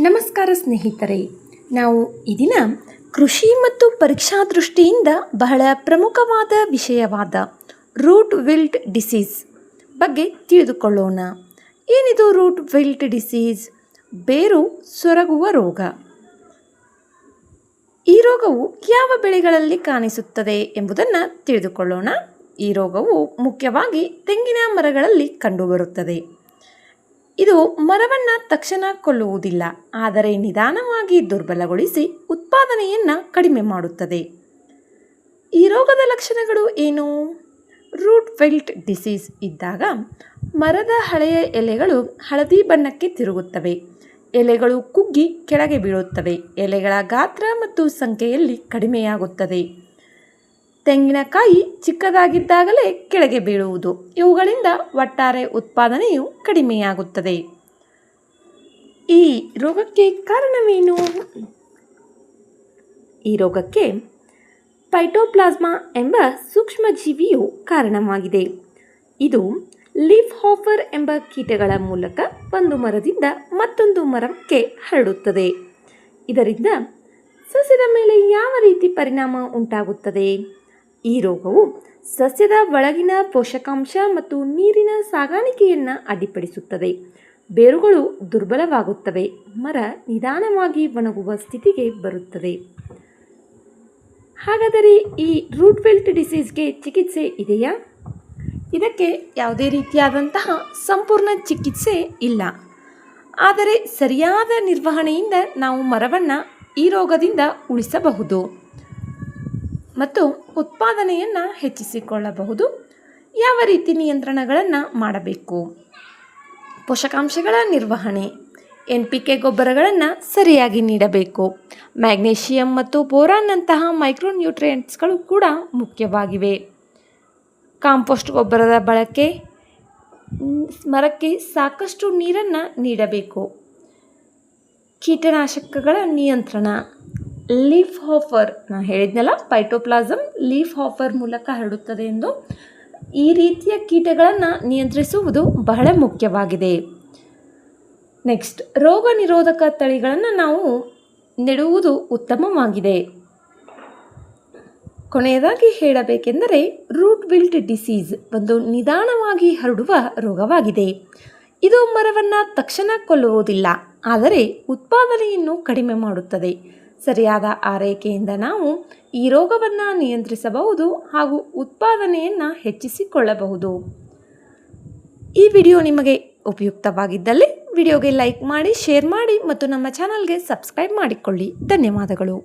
ನಮಸ್ಕಾರ ಸ್ನೇಹಿತರೆ, ನಾವು ಈ ದಿನ ಕೃಷಿ ಮತ್ತು ಪರೀಕ್ಷಾ ದೃಷ್ಟಿಯಿಂದ ಬಹಳ ಪ್ರಮುಖವಾದ ವಿಷಯವಾದ ರೂಟ್ ವಿಲ್ಟ್ ಡಿಸೀಸ್ ಬಗ್ಗೆ ತಿಳಿದುಕೊಳ್ಳೋಣ. ಏನಿದು ರೂಟ್ ವಿಲ್ಟ್ ಡಿಸೀಸ್? ಬೇರು ಸೊರಗುವ ರೋಗ. ಈ ರೋಗವು ಯಾವ ಬೆಳೆಗಳಲ್ಲಿ ಕಾಣಿಸುತ್ತದೆ ಎಂಬುದನ್ನು ತಿಳಿದುಕೊಳ್ಳೋಣ. ಈ ರೋಗವು ಮುಖ್ಯವಾಗಿ ತೆಂಗಿನ ಮರಗಳಲ್ಲಿ ಕಂಡುಬರುತ್ತದೆ. ಇದು ಮರವನ್ನು ತಕ್ಷಣ ಕೊಲ್ಲುವುದಿಲ್ಲ, ಆದರೆ ನಿಧಾನವಾಗಿ ದುರ್ಬಲಗೊಳಿಸಿ ಉತ್ಪಾದನೆಯನ್ನು ಕಡಿಮೆ ಮಾಡುತ್ತದೆ. ಈ ರೋಗದ ಲಕ್ಷಣಗಳು ಏನು? ರೂಟ್ ವಿಲ್ಟ್ ಡಿಸೀಸ್ ಇದ್ದಾಗ ಮರದ ಹಳೆಯ ಎಲೆಗಳು ಹಳದಿ ಬಣ್ಣಕ್ಕೆ ತಿರುಗುತ್ತವೆ, ಎಲೆಗಳು ಕುಗ್ಗಿ ಕೆಳಗೆ ಬೀಳುತ್ತವೆ, ಎಲೆಗಳ ಗಾತ್ರ ಮತ್ತು ಸಂಖ್ಯೆಯಲ್ಲಿ ಕಡಿಮೆಯಾಗುತ್ತದೆ. ತೆಂಗಿನಕಾಯಿ ಚಿಕ್ಕದಾಗಿದ್ದಾಗಲೇ ಕೆಳಗೆ ಬೀಳುವುದು, ಇವುಗಳಿಂದ ಒಟ್ಟಾರೆ ಉತ್ಪಾದನೆಯು ಕಡಿಮೆಯಾಗುತ್ತದೆ. ಈ ರೋಗಕ್ಕೆ ಕಾರಣವೇನು? ಈ ರೋಗಕ್ಕೆ ಫೈಟೋಪ್ಲಾಸ್ಮಾ ಎಂಬ ಸೂಕ್ಷ್ಮಜೀವಿಯು ಕಾರಣವಾಗಿದೆ. ಇದು ಲೀಫ್ ಹಾಫರ್ ಎಂಬ ಕೀಟಗಳ ಮೂಲಕ ಒಂದು ಮರದಿಂದ ಮತ್ತೊಂದು ಮರಕ್ಕೆ ಹರಡುತ್ತದೆ. ಇದರಿಂದ ಸಸ್ಯದ ಮೇಲೆ ಯಾವ ರೀತಿ ಪರಿಣಾಮ ಉಂಟಾಗುತ್ತದೆ? ಈ ರೋಗವು ಸಸ್ಯದ ಒಳಗಿನ ಪೋಷಕಾಂಶ ಮತ್ತು ನೀರಿನ ಸಾಗಾಣಿಕೆಯನ್ನು ಅಡ್ಡಿಪಡಿಸುತ್ತದೆ. ಬೇರುಗಳು ದುರ್ಬಲವಾಗುತ್ತವೆ, ಮರ ನಿಧಾನವಾಗಿ ಒಣಗುವ ಸ್ಥಿತಿಗೆ ಬರುತ್ತದೆ. ಹಾಗಾದರೆ ಈ ರೂಟ್ ವಿಲ್ಟ್ ಡಿಸೀಸ್ಗೆ ಚಿಕಿತ್ಸೆ ಇದೆಯಾ? ಇದಕ್ಕೆ ಯಾವುದೇ ರೀತಿಯಾದಂತಹ ಸಂಪೂರ್ಣ ಚಿಕಿತ್ಸೆ ಇಲ್ಲ, ಆದರೆ ಸರಿಯಾದ ನಿರ್ವಹಣೆಯಿಂದ ನಾವು ಮರವನ್ನು ಈ ರೋಗದಿಂದ ಉಳಿಸಬಹುದು ಮತ್ತು ಉತ್ಪಾದನೆಯನ್ನು ಹೆಚ್ಚಿಸಿಕೊಳ್ಳಬಹುದು. ಯಾವ ರೀತಿ ನಿಯಂತ್ರಣಗಳನ್ನು ಮಾಡಬೇಕು? ಪೋಷಕಾಂಶಗಳ ನಿರ್ವಹಣೆ, NPK ಗೊಬ್ಬರಗಳನ್ನು ಸರಿಯಾಗಿ ನೀಡಬೇಕು. ಮ್ಯಾಗ್ನೇಷಿಯಂ ಮತ್ತು ಬೋರಾನ್ನಂತಹ ಮೈಕ್ರೋನ್ಯೂಟ್ರಿಯೆಂಟ್ಸ್ಗಳು ಕೂಡ ಮುಖ್ಯವಾಗಿವೆ. ಕಾಂಪೋಸ್ಟ್ ಗೊಬ್ಬರದ ಬಳಕೆ, ಮರಕ್ಕೆ ಸಾಕಷ್ಟು ನೀರನ್ನು ನೀಡಬೇಕು. ಕೀಟನಾಶಕಗಳ ನಿಯಂತ್ರಣ, ಲೀಫ್ ಹಾಫರ್, ನಾನು ಹೇಳಿದ್ನಲ್ಲ ಫೈಟೋಪ್ಲಾಸಮ್ ಲೀಫ್ ಹಾಫರ್ ಮೂಲಕ ಹರಡುತ್ತದೆ ಎಂದು. ಈ ರೀತಿಯ ಕೀಟಗಳನ್ನು ನಿಯಂತ್ರಿಸುವುದು ಬಹಳ ಮುಖ್ಯವಾಗಿದೆ. ನೆಕ್ಸ್ಟ್, ರೋಗ ನಿರೋಧಕ ತಳಿಗಳನ್ನು ನಾವು ನೆಡುವುದು ಉತ್ತಮವಾಗಿದೆ. ಕೊನೆಯದಾಗಿ ಹೇಳಬೇಕೆಂದರೆ ರೂಟ್ ವಿಲ್ಟ್ ಡಿಸೀಸ್ ಒಂದು ನಿಧಾನವಾಗಿ ಹರಡುವ ರೋಗವಾಗಿದೆ. ಇದು ಮರವನ್ನು ತಕ್ಷಣ ಕೊಲ್ಲುವುದಿಲ್ಲ, ಆದರೆ ಉತ್ಪಾದನೆಯನ್ನು ಕಡಿಮೆ ಮಾಡುತ್ತದೆ. ಸರಿಯಾದ ಆರೈಕೆಯಿಂದ ನಾವು ಈ ರೋಗವನ್ನು ನಿಯಂತ್ರಿಸಬಹುದು ಹಾಗೂ ಉತ್ಪಾದನೆಯನ್ನು ಹೆಚ್ಚಿಸಿಕೊಳ್ಳಬಹುದು. ಈ ವಿಡಿಯೋ ನಿಮಗೆ ಉಪಯುಕ್ತವಾಗಿದ್ದಲ್ಲಿ ವಿಡಿಯೋಗೆ ಲೈಕ್ ಮಾಡಿ, ಶೇರ್ ಮಾಡಿ ಮತ್ತು ನಮ್ಮ ಚಾನಲ್ಗೆ ಸಬ್ಸ್ಕ್ರೈಬ್ ಮಾಡಿಕೊಳ್ಳಿ. ಧನ್ಯವಾದಗಳು.